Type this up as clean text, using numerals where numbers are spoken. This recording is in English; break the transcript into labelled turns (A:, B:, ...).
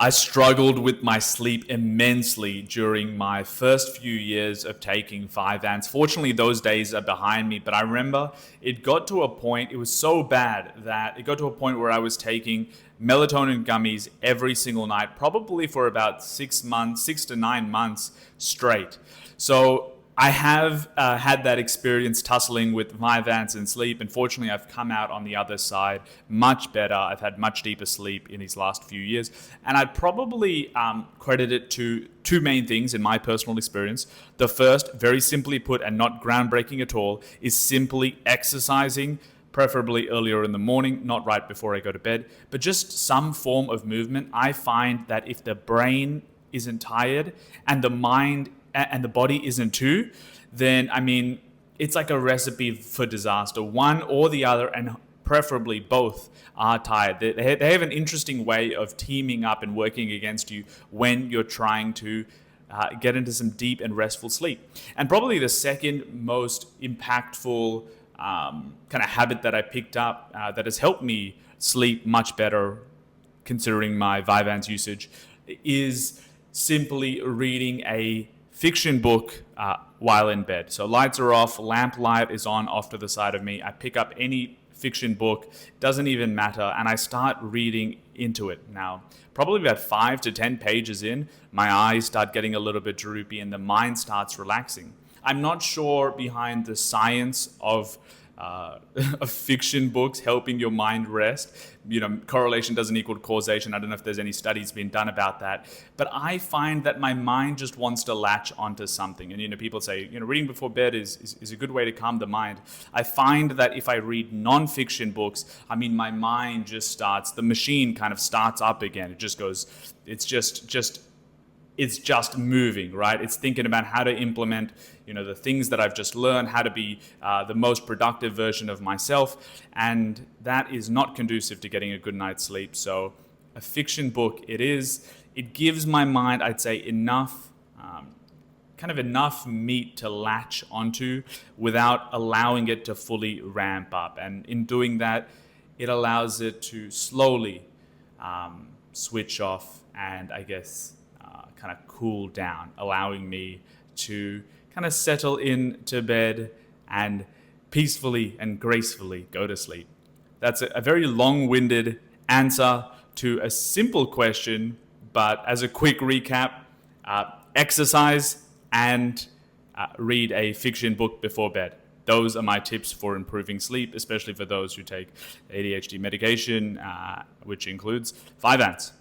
A: I struggled with my sleep immensely during my first few years of taking 5-ANTs. Fortunately, those days are behind me, but I remember it got to a point, it was so bad that it got to a point where I was taking melatonin gummies every single night, probably for about 6 months, 6 to 9 months straight. So I have had that experience tussling with 5-ANTs and sleep. Unfortunately, I've come out on the other side much better. I've had much deeper sleep in these last few years. And I'd probably credit it to two main things in my personal experience. The first, very simply put and not groundbreaking at all, is simply exercising, preferably earlier in the morning, not right before I go to bed, but just some form of movement. I find that if the brain isn't tired and the mind and the body isn't too, then it's like a recipe for disaster. One or the other, and preferably both, are tired. They have an interesting way of teaming up and working against you when you're trying to get into some deep and restful sleep. And probably the second most impactful kind of habit that I picked up that has helped me sleep much better, considering my 5-ANTs usage, is simply reading a fiction book while in bed. So lights are off, lamp light is on off to the side of me. I pick up any fiction book, doesn't even matter, and I start reading into it. Now, probably about 5 to 10 pages in, my eyes start getting a little bit droopy and the mind starts relaxing. I'm not sure behind the science of fiction books helping your mind rest. Correlation doesn't equal causation. I don't know if there's any studies being done about that, but I find that my mind just wants to latch onto something. And people say, reading before bed is a good way to calm the mind. I find that if I read non-fiction books, my mind just starts, the machine kind of starts up again. It just goes, it's just moving, right? It's thinking about how to implement, the things that I've just learned, how to be the most productive version of myself, and that is not conducive to getting a good night's sleep. So a fiction book it is. It gives my mind, I'd say, enough meat to latch onto without allowing it to fully ramp up. And in doing that, it allows it to slowly switch off and, I guess, kind of cool down, allowing me to kind of settle into bed and peacefully and gracefully go to sleep. That's a very long-winded answer to a simple question, but as a quick recap, exercise and read a fiction book before bed. Those are my tips for improving sleep, especially for those who take ADHD medication, which includes 5-ANTs.